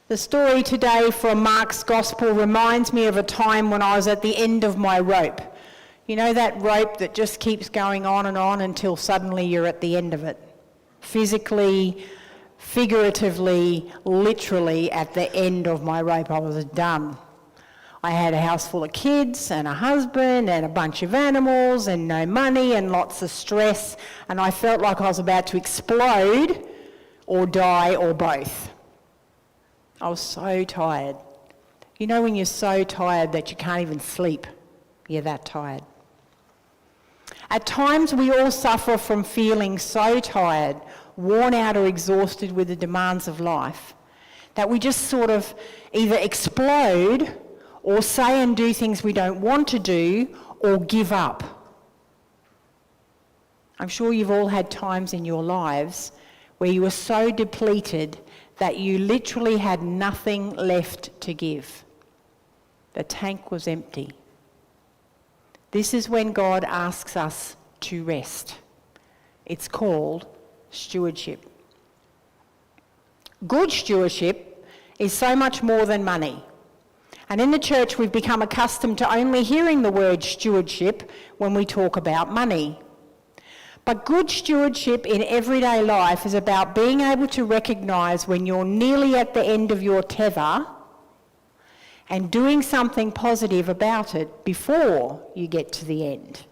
The story today from Mark's Gospel reminds me of a time when I was at the end of my rope. You know that rope that just keeps going on until suddenly you're at the end of it. Physically, figuratively, literally at the end of my rope. I was done. I had a house full of kids and a husband and a bunch of animals and no money and lots of stress, and I felt like I was about to explode or die or both. I was so tired. You know when you're so tired that you can't even sleep? You're that tired. At times we all suffer from feeling so tired, worn out or exhausted with the demands of life, that we just sort of either explode or say and do things we don't want to do or give up. I'm sure you've all had times in your lives where you were so depleted that you literally had nothing left to give. The tank was empty. This is when God asks us to rest. It's called stewardship. Good stewardship is so much more than money. And in the church we've become accustomed to only hearing the word stewardship when we talk about money. But good stewardship in everyday life is about being able to recognise when you're nearly at the end of your tether and doing something positive about it before you get to the end.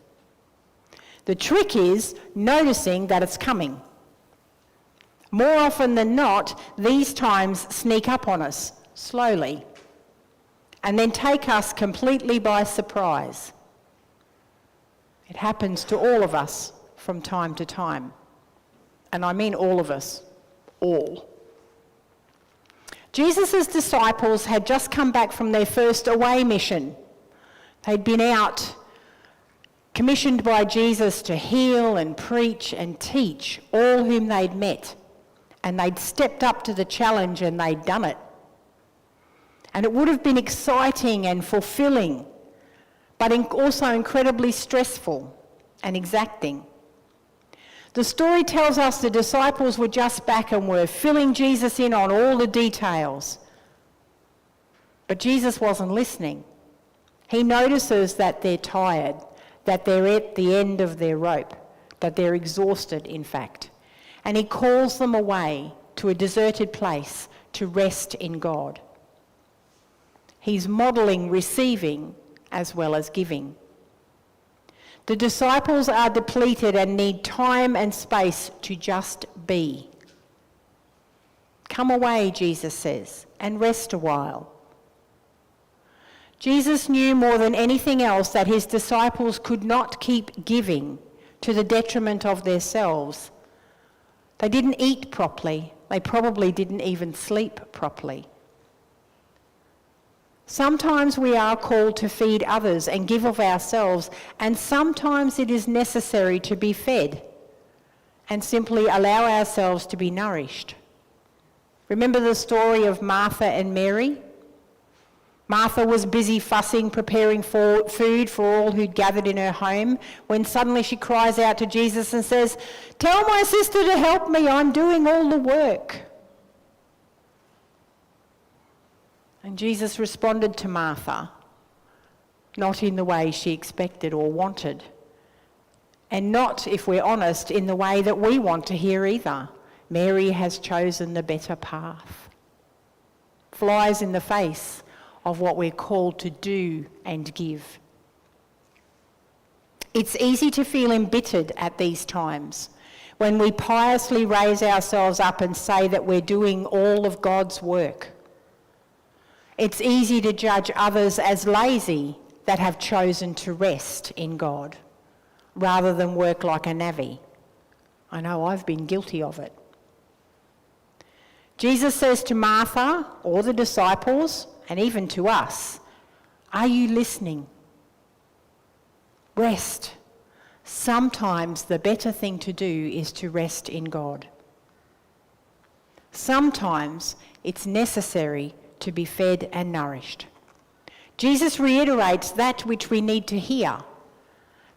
The trick is noticing that it's coming. More often than not, these times sneak up on us slowly and then take us completely by surprise. It happens to all of us from time to time. And I mean all of us, all. Jesus' disciples had just come back from their first away mission. They'd been out, commissioned by Jesus to heal and preach and teach all whom they'd met. And they'd stepped up to the challenge and they'd done it. And it would have been exciting and fulfilling, but also incredibly stressful and exacting. The story tells us the disciples were just back and were filling Jesus in on all the details. But Jesus wasn't listening. He notices that they're tired, that they're at the end of their rope, that they're exhausted, in fact. And he calls them away to a deserted place to rest in God. He's modelling receiving as well as giving. The disciples are depleted and need time and space to just be. Come away, Jesus says, and rest a while. Jesus knew more than anything else that his disciples could not keep giving to the detriment of themselves. They didn't eat properly. They probably didn't even sleep properly. Sometimes we are called to feed others and give of ourselves, and sometimes it is necessary to be fed and simply allow ourselves to be nourished. Remember the story of Martha and Mary? Martha was busy fussing, preparing food for all who'd gathered in her home, when suddenly she cries out to Jesus and says, "Tell my sister to help me, I'm doing all the work." And Jesus responded to Martha, not in the way she expected or wanted, and not, if we're honest, in the way that we want to hear either. Mary has chosen the better path. Flies in the face of what we're called to do and give. It's easy to feel embittered at these times when we piously raise ourselves up and say that we're doing all of God's work. It's easy to judge others as lazy that have chosen to rest in God rather than work like a navvy. I know I've been guilty of it. Jesus says to Martha or the disciples, and even to us, are you listening? Rest. Sometimes the better thing to do is to rest in God. Sometimes it's necessary to be fed and nourished. Jesus reiterates that which we need to hear,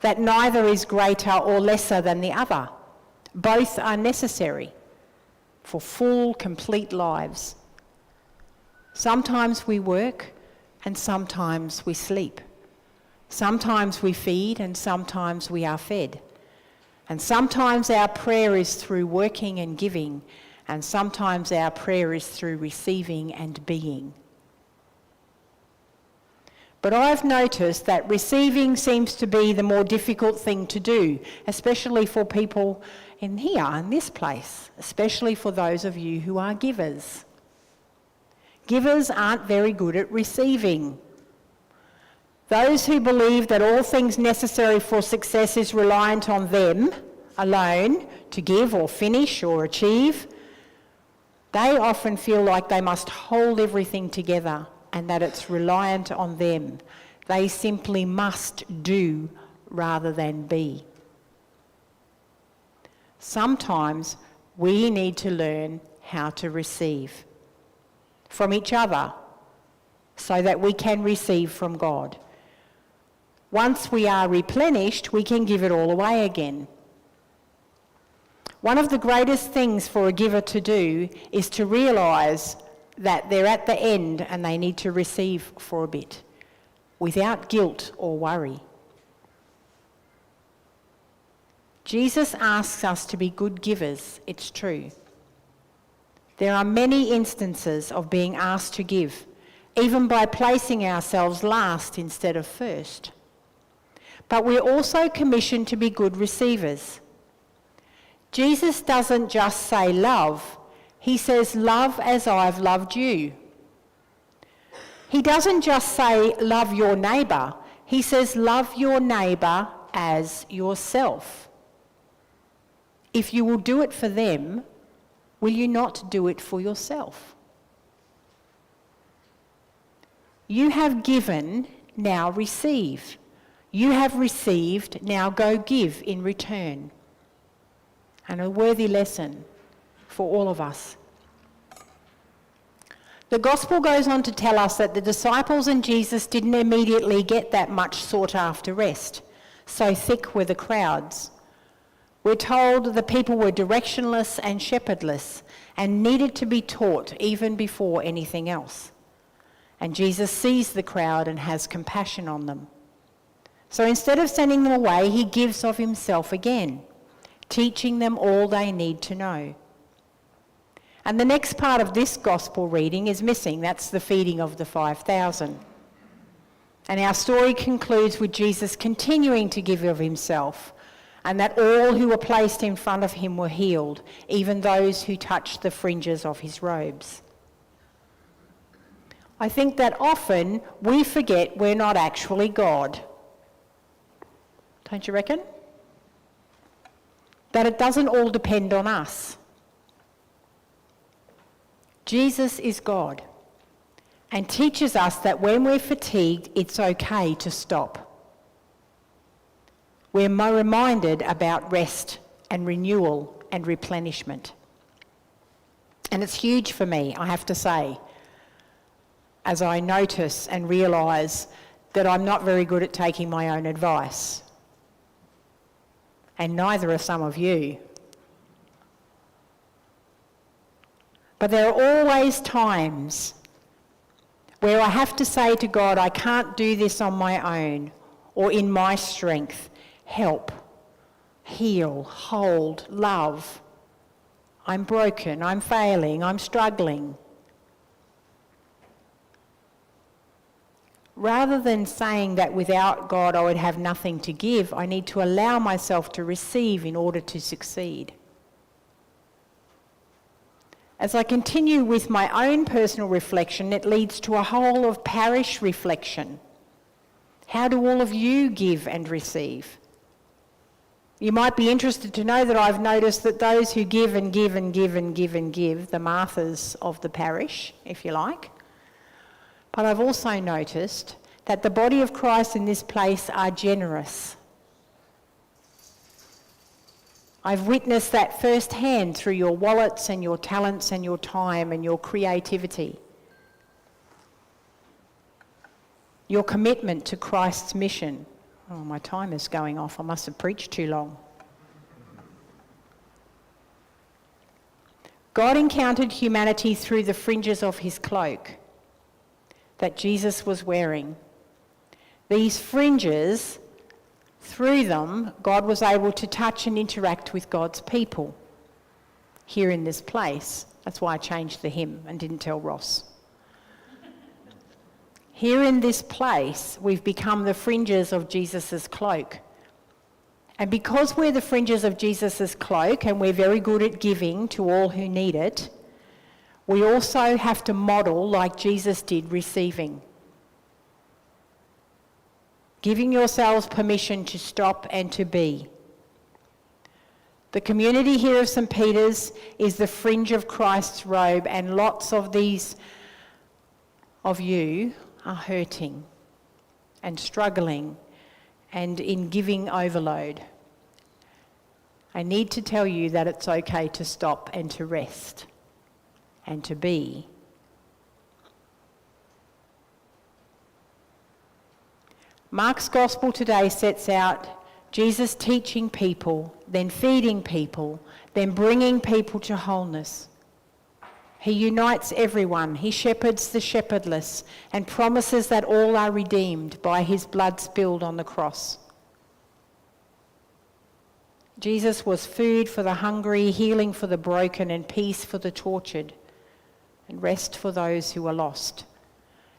that neither is greater or lesser than the other. Both are necessary for full, complete lives. Sometimes we work and sometimes we sleep. Sometimes we feed and sometimes we are fed. And sometimes our prayer is through working and giving, and sometimes our prayer is through receiving and being. But I've noticed that receiving seems to be the more difficult thing to do, especially for people in here, in this place, especially for those of you who are givers. Givers aren't very good at receiving. Those who believe that all things necessary for success is reliant on them alone to give or finish or achieve, they often feel like they must hold everything together and that it's reliant on them. They simply must do rather than be. Sometimes we need to learn how to receive from each other so that we can receive from God. Once we are replenished, we can give it all away again. One of the greatest things for a giver to do is to realise that they're at the end and they need to receive for a bit, without guilt or worry. Jesus asks us to be good givers, it's true. There are many instances of being asked to give, even by placing ourselves last instead of first. But we're also commissioned to be good receivers. Jesus doesn't just say love, he says love as I've loved you. He doesn't just say love your neighbour, he says love your neighbour as yourself. If you will do it for them, will you not do it for yourself? You have given, now receive. You have received, now go give in return. And a worthy lesson for all of us. The gospel goes on to tell us that the disciples and Jesus didn't immediately get that much sought after rest. So thick were the crowds. We're told the people were directionless and shepherdless and needed to be taught even before anything else. And Jesus sees the crowd and has compassion on them. So instead of sending them away, he gives of himself again, teaching them all they need to know. And the next part of this gospel reading is missing. That's the feeding of the 5,000. And our story concludes with Jesus continuing to give of himself, and that all who were placed in front of him were healed, even those who touched the fringes of his robes. I think that often we forget we're not actually God. Don't you reckon? That it doesn't all depend on us. Jesus is God and teaches us that when we're fatigued, it's okay to stop. We're reminded about rest and renewal and replenishment. And it's huge for me, I have to say, as I notice and realise that I'm not very good at taking my own advice. And neither are some of you. But there are always times where I have to say to God, I can't do this on my own or in my strength. Help, heal, hold, love. I'm broken, I'm failing, I'm struggling. Rather than saying that without God I would have nothing to give, I need to allow myself to receive in order to succeed. As I continue with my own personal reflection, it leads to a whole of parish reflection. How do all of you give and receive? You might be interested to know that I've noticed that those who give and give and give and give and give, the Marthas of the parish, if you like. But I've also noticed that the body of Christ in this place are generous. I've witnessed that firsthand through your wallets and your talents and your time and your creativity. Your commitment to Christ's mission. Oh, my time is going off. I must have preached too long. God encountered humanity through the fringes of his cloak. that Jesus was wearing. These fringes, through them, God was able to touch and interact with God's people here in this place. That's why I changed the hymn and didn't tell Ross. Here in this place, we've become the fringes of Jesus' cloak. And because we're the fringes of Jesus' cloak and we're very good at giving to all who need it, we also have to model like Jesus did receiving. Giving yourselves permission to stop and to be. The community here of St Peter's is the fringe of Christ's robe, and lots of these of you are hurting and struggling and in giving overload. I need to tell you that it's okay to stop and to rest and to be. Mark's Gospel today sets out Jesus teaching people, then feeding people, then bringing people to wholeness. He unites everyone. He shepherds the shepherdless and promises that all are redeemed by his blood spilled on the cross. Jesus was food for the hungry, healing for the broken, and peace for the tortured, and rest for those who are lost.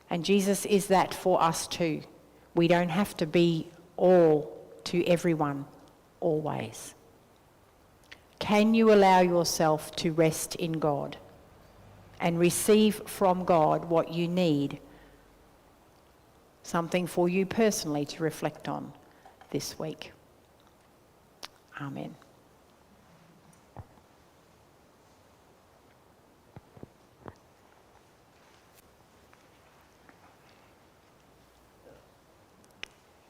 And Jesus is that for us too. We don't have to be all to everyone, always. Can you allow yourself to rest in God and receive from God what you need? Something for you personally to reflect on this week. Amen.